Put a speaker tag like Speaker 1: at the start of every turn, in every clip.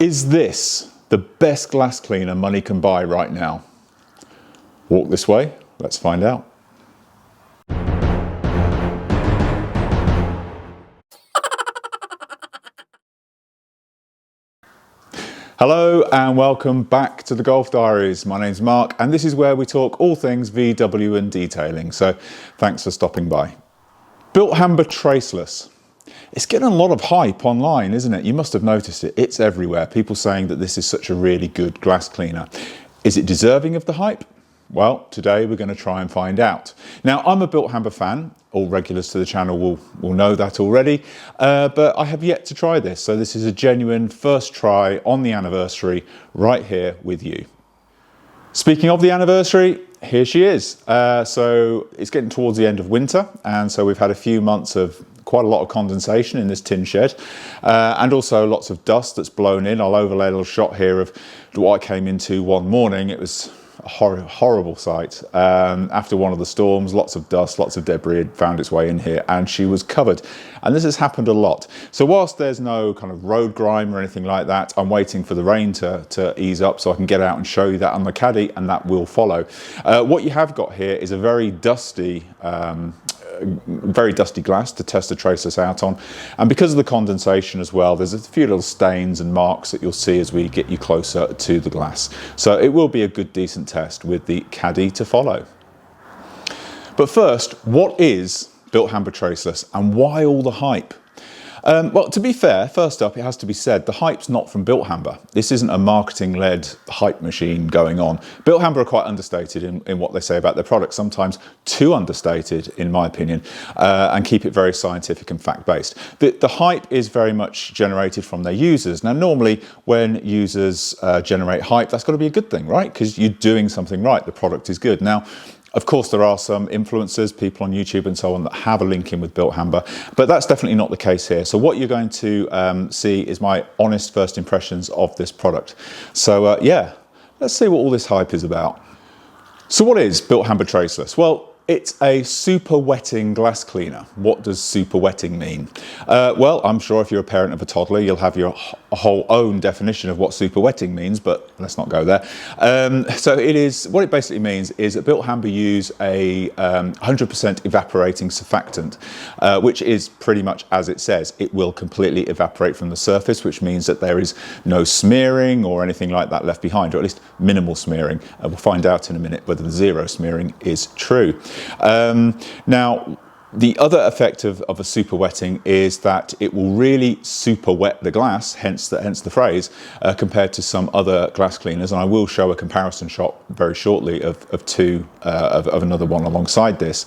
Speaker 1: Is this the best glass cleaner money can buy right now? Walk this way, let's find out. Hello and welcome back to the Golf Diaries. My name's Mark and this is where we talk all things VW and detailing, so thanks for stopping by. Bilt Hamber Traceless. It's getting a lot of hype online, isn't it? You must have noticed it. It's everywhere. People saying that this is such a really good glass cleaner. Is it deserving of the hype? Well, today we're going to try and find out. Now, I'm a Bilt Hamber fan. All regulars to the channel will know that already, but I have yet to try this. So this is a genuine first try on the anniversary right here with you. Speaking of the anniversary, here she is. So it's getting towards the end of winter, and so we've had a few months of quite a lot of condensation in this tin shed, and also lots of dust that's blown in. I'll overlay a little shot here of what I came into one morning. It was a horrible sight. After one of the storms, lots of dust, lots of debris had found its way in here, and she was covered. And this has happened a lot. So whilst there's no kind of road grime or anything like that, I'm waiting for the rain to ease up so I can get out and show you that on the caddy, and that will follow. What you have got here is a very dusty glass to test the Traceless out on, and because of the condensation as well, there's a few little stains and marks that you'll see as we get you closer to the glass. So it will be a good decent test with the caddy to follow. But first, what is Bilt Hamber Traceless and why all the hype? Well, to be fair, first up, it has to be said, the hype's not from Bilt Hamber. This isn't a marketing-led hype machine going on. Bilt Hamber are quite understated in what they say about their products, sometimes too understated, in my opinion, and keep it very scientific and fact-based. The hype is very much generated from their users. Now, normally, when users generate hype, that's got to be a good thing, right? Because you're doing something right. The product is good. Now, of course, there are some influencers, people on YouTube and so on, that have a link in with Bilt Hamber, but that's definitely not the case here. So what you're going to see is my honest first impressions of this product. So yeah, let's see what all this hype is about. So what is Bilt Hamber Traceless? Well, it's a super wetting glass cleaner. What does super wetting mean? Well, I'm sure if you're a parent of a toddler, you'll have your whole own definition of what super wetting means, but let's not go there. So what it basically means is that Bilt Hamber use a 100% evaporating surfactant, which is pretty much as it says. It will completely evaporate from the surface, which means that there is no smearing or anything like that left behind, or at least minimal smearing. We'll find out in a minute whether the zero smearing is true. Now, the other effect of a super wetting is that it will really super wet the glass, hence the phrase, compared to some other glass cleaners. And I will show a comparison shot very shortly of another one alongside this.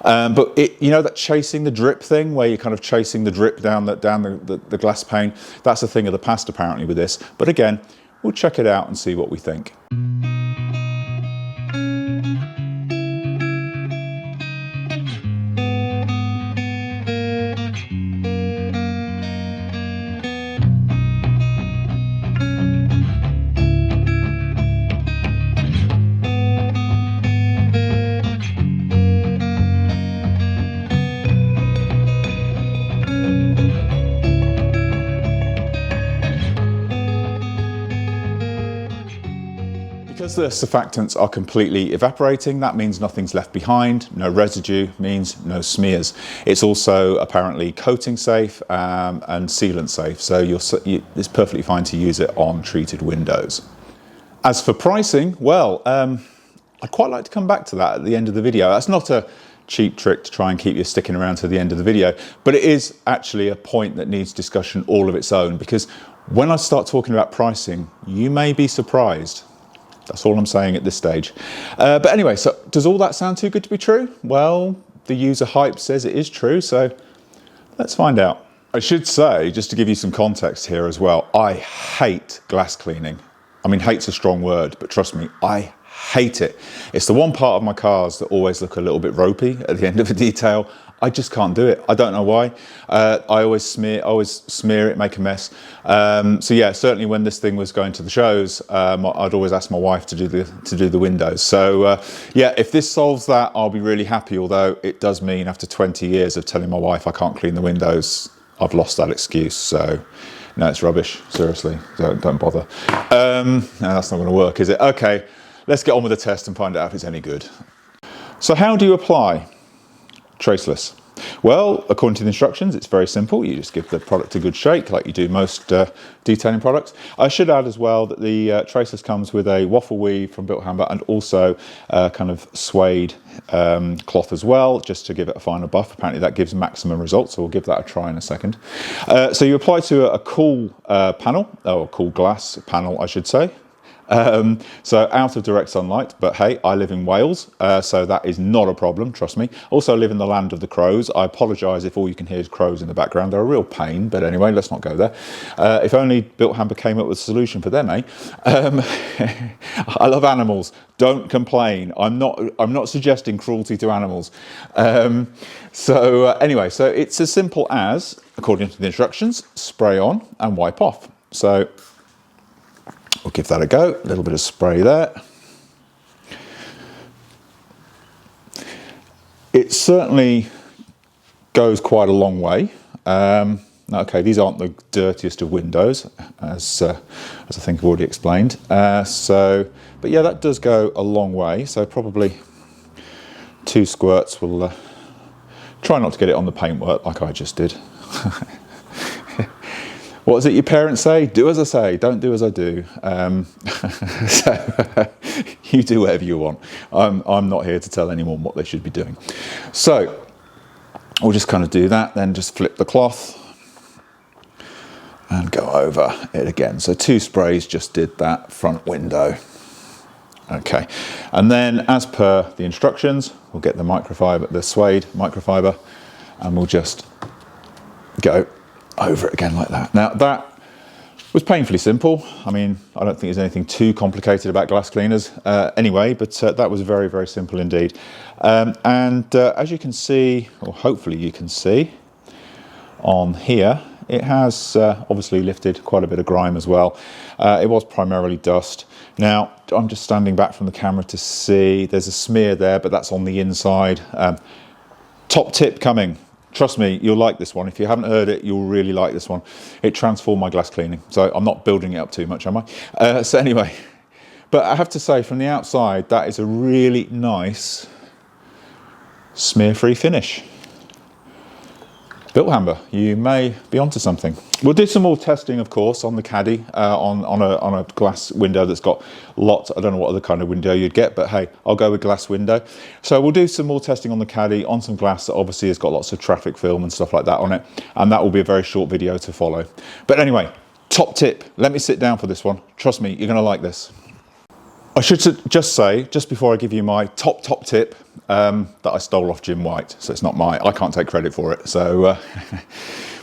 Speaker 1: But you know that chasing the drip thing, where you're kind of chasing the drip down the glass pane, that's a thing of the past apparently with this. But again, we'll check it out and see what we think. Because the surfactants are completely evaporating, that means nothing's left behind. No residue means no smears. It's also apparently coating safe and sealant safe, so it's perfectly fine to use it on treated windows. As for pricing, well, I'd quite like to come back to that at the end of the video. That's not a cheap trick to try and keep you sticking around to the end of the video, but it is actually a point that needs discussion all of its own, because when I start talking about pricing, you may be surprised. That's all I'm saying at this stage. But anyway, so does all that sound too good to be true? Well, the user hype says it is true, so let's find out. I should say, just to give you some context here as well, I hate glass cleaning. I mean, hate's a strong word, but trust me, I hate it. It's the one part of my cars that always look a little bit ropey at the end of a detail. I just can't do it. I don't know why. I always smear it, make a mess. So yeah, certainly when this thing was going to the shows, I'd always ask my wife to do the windows. So yeah, if this solves that, I'll be really happy. Although it does mean after 20 years of telling my wife I can't clean the windows, I've lost that excuse. So No, it's rubbish, seriously, don't bother. No, that's not going to work, is it? Okay, let's get on with the test and find out if it's any good. So how do you apply Traceless? Well, according to the instructions, it's very simple. You just give the product a good shake like you do most detailing products. I should add as well that the Traceless comes with a waffle weave from Bilt Hamber and also kind of suede cloth as well, just to give it a final buff. Apparently that gives maximum results, so we'll give that a try in a second. So you apply to a cool panel, or a cool glass panel I should say. So out of direct sunlight, but hey, I live in Wales, so that is not a problem, trust me. Also live in the land of the crows. I apologise if all you can hear is crows in the background. They're a real pain, but anyway, let's not go there. If only Bilt Hamber came up with a solution for them, eh? I love animals, don't complain. I'm not suggesting cruelty to animals. Anyway, so it's as simple as, according to the instructions, spray on and wipe off. So we'll give that a go, a little bit of spray there. It certainly goes quite a long way. Okay, these aren't the dirtiest of windows, as I think I've already explained. But yeah, that does go a long way, so probably 2 squirts will try not to get it on the paintwork like I just did. What is it your parents say? Do as I say, don't do as I do. You do whatever you want. I'm not here to tell anyone what they should be doing. So we'll just kind of do that, then just flip the cloth and go over it again. So 2 sprays just did that front window. Okay, and then as per the instructions, we'll get the microfiber, the suede microfiber, and we'll just go over it again like that. Now that was painfully simple. I mean, I don't think there's anything too complicated about glass cleaners anyway, but that was very, very simple indeed. As you can see, or hopefully you can see on here, it has obviously lifted quite a bit of grime as well. It was primarily dust. Now, I'm just standing back from the camera to see, there's a smear there, but that's on the inside. Top tip coming. Trust me, you'll like this one. If you haven't heard it, you'll really like this one. It transformed my glass cleaning. So I'm not building it up too much, am I? So anyway, but I have to say from the outside, that is a really nice smear-free finish. Bilt Hamber, you may be onto something. We'll do some more testing, of course, on the caddy, on a glass window that's got lots. I don't know what other kind of window you'd get, but hey, I'll go with glass window. So we'll do some more testing on the caddy, on some glass that obviously has got lots of traffic film and stuff like that on it, and that will be a very short video to follow. But anyway, top tip, let me sit down for this one. Trust me, you're gonna like this. I should just say, just before I give you my top tip, that I stole off Jim White, so it's not I can't take credit for it. So,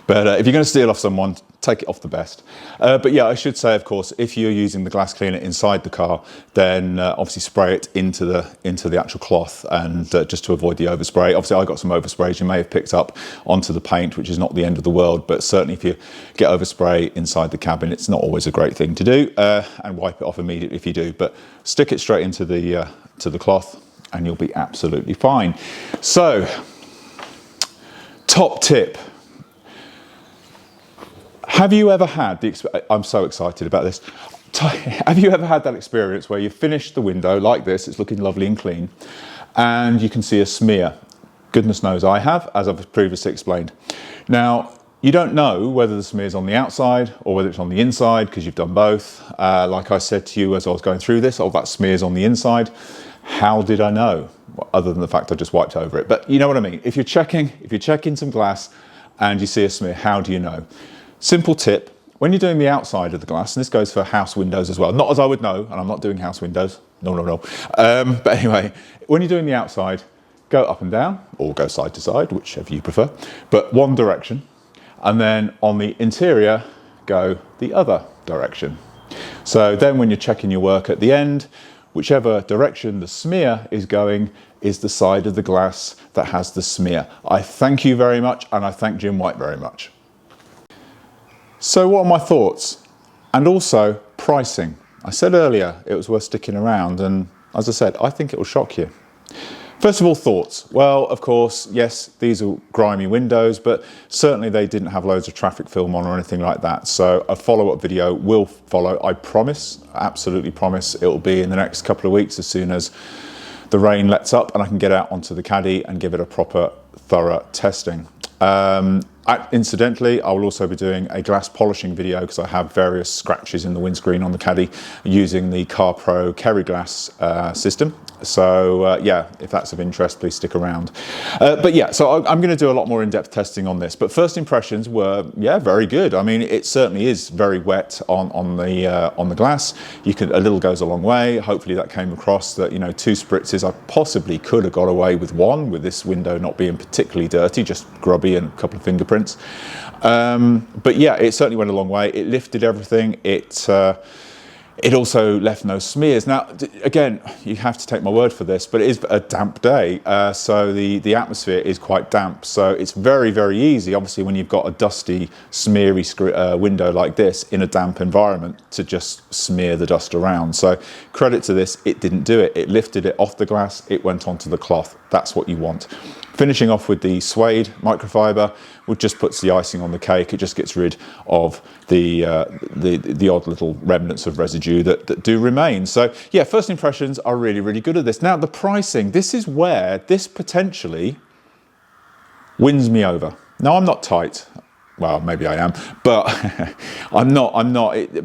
Speaker 1: but if you're going to steal off someone, take it off the best. But yeah, I should say, of course, if you're using the glass cleaner inside the car, then obviously spray it into the actual cloth, and just to avoid the overspray. Obviously, I got some oversprays you may have picked up onto the paint, which is not the end of the world. But certainly, if you get overspray inside the cabin, it's not always a great thing to do, and wipe it off immediately if you do. But stick it straight into the cloth, and you'll be absolutely fine. So, top tip. Have you ever had I'm so excited about this. Have you ever had that experience where you finish the window like this, it's looking lovely and clean, and you can see a smear? Goodness knows I have, as I've previously explained. Now, you don't know whether the smear's on the outside or whether it's on the inside, because you've done both. Like I said to you as I was going through this, that smear's on the inside. How did I know? Well, other than the fact I just wiped over it. But you know what I mean. If you're checking some glass and you see a smear, how do you know? Simple tip, when you're doing the outside of the glass, and this goes for house windows as well, not as I would know, and I'm not doing house windows, no. But anyway, when you're doing the outside, go up and down, or go side to side, whichever you prefer, but one direction, and then on the interior, go the other direction. So then when you're checking your work at the end, whichever direction the smear is going is the side of the glass that has the smear. I thank you very much, and I thank Jim White very much. So what are my thoughts? And also pricing. I said earlier it was worth sticking around, and as I said, I think it will shock you. First of all, thoughts. Well, of course, yes, these are grimy windows, but certainly they didn't have loads of traffic film on or anything like that. So a follow-up video will follow. I promise, absolutely promise, it'll be in the next couple of weeks as soon as the rain lets up and I can get out onto the Caddy and give it a proper, thorough testing. Incidentally, I will also be doing a glass polishing video because I have various scratches in the windscreen on the Caddy using the CarPro Kerry Glass system. So yeah, if that's of interest, please stick around. But yeah, so I'm going to do a lot more in-depth testing on this. But first impressions were, yeah, very good. I mean, it certainly is very wet on the glass. A little goes a long way. Hopefully that came across that, you know, 2 spritzes. I possibly could have got away with 1, with this window not being particularly dirty, just grubby and a couple of fingerprints. But yeah, it certainly went a long way. It lifted everything. It also left no smears. Now, again, you have to take my word for this, but it is a damp day, so the atmosphere is quite damp. So it's very, very easy, obviously, when you've got a dusty, smeary window like this in a damp environment, to just smear the dust around. So credit to this, it didn't do it. It lifted it off the glass, it went onto the cloth. That's what you want. Finishing off with the suede microfiber, which just puts the icing on the cake. It just gets rid of the odd little remnants of residue that do remain. So yeah, first impressions are really, really good at this. Now the pricing, this is where this potentially wins me over. Now I'm not tight. Well, maybe I am, but I'm not.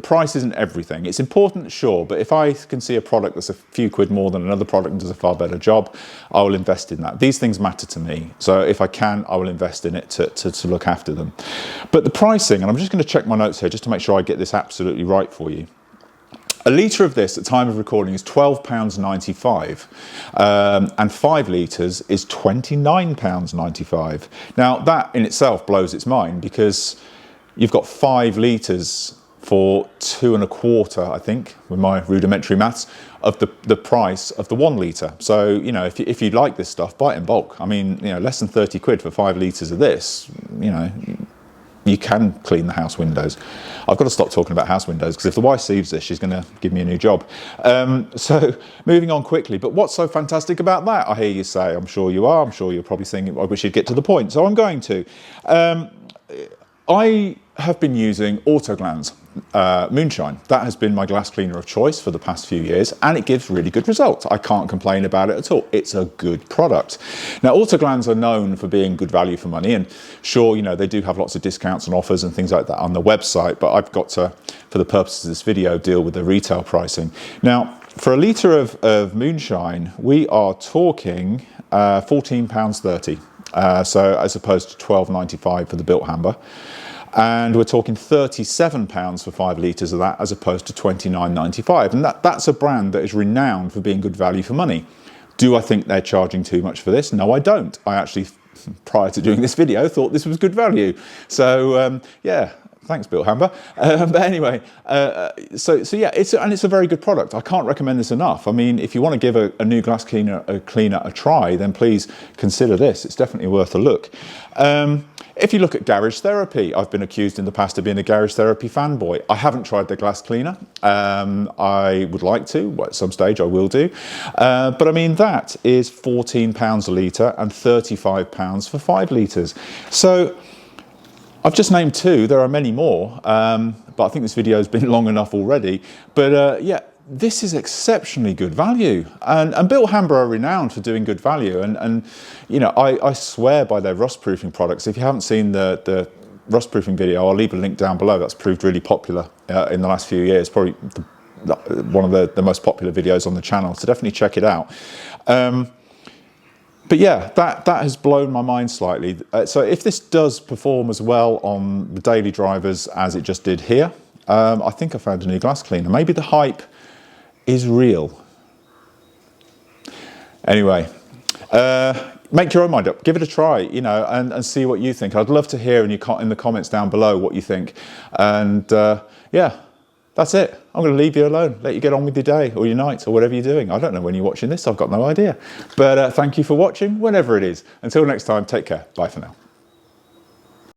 Speaker 1: Price isn't everything. It's important, sure, but if I can see a product that's a few quid more than another product and does a far better job, I will invest in that. These things matter to me. So if I can, I will invest in it to look after them. But the pricing, and I'm just going to check my notes here just to make sure I get this absolutely right for you. A litre of this at time of recording is £12.95 and 5 litres is £29.95. Now that in itself blows its mind because you've got 5 litres for 2.25, I think, with my rudimentary maths, of the price of the 1 litre. So, you know, if you like this stuff, buy it in bulk. I mean, you know, less than 30 quid for 5 litres of this, you know, you can clean the house windows. I've got to stop talking about house windows because if the wife sees this, she's going to give me a new job. So moving on quickly, but what's so fantastic about that? I hear you say, I'm sure you are. I'm sure you're probably thinking, I wish you'd get to the point. So I'm going to. I have been using Autobalm Moonshine. That has been my glass cleaner of choice for the past few years, and it gives really good results. I can't complain about it at all. It's a good product. Now, Autobalms are known for being good value for money, and sure, you know, they do have lots of discounts and offers and things like that on the website, but I've got to, for the purposes of this video, deal with the retail pricing. Now, for a litre of moonshine, we are talking £14.30. So as opposed to £12.95 for the Bilt Hamber. And we're talking £37 for 5 litres of that as opposed to £29.95. And that's a brand that is renowned for being good value for money. Do I think they're charging too much for this? No, I don't. I actually, prior to doing this video, thought this was good value. So yeah, thanks Bilt Hamber. But anyway, so yeah, it's a very good product. I can't recommend this enough. I mean, if you want to give a new glass cleaner a try, then please consider this. It's definitely worth a look. If you look at Garage Therapy, I've been accused in the past of being a Garage Therapy fanboy. I haven't tried their glass cleaner. I would like to, well, at some stage I will do. But I mean, that is £14 a litre and £35 for 5 litres. So I've just named 2, there are many more, but I think this video has been long enough already. But yeah, this is exceptionally good value. And Bilt Hamber are renowned for doing good value. And you know, I swear by their rust proofing products. If you haven't seen the rust proofing video, I'll leave a link down below. That's proved really popular in the last few years, probably one of the most popular videos on the channel. So definitely check it out. But yeah, that has blown my mind slightly. So if this does perform as well on the daily drivers as it just did here, I think I found a new glass cleaner. Maybe the hype is real. Anyway, make your own mind up. Give it a try, you know, and see what you think. I'd love to hear in the comments down below what you think. And yeah. That's it. I'm going to leave you alone, let you get on with your day or your night or whatever you're doing. I don't know when you're watching this, I've got no idea. But thank you for watching, whenever it is. Until next time, take care. Bye for now.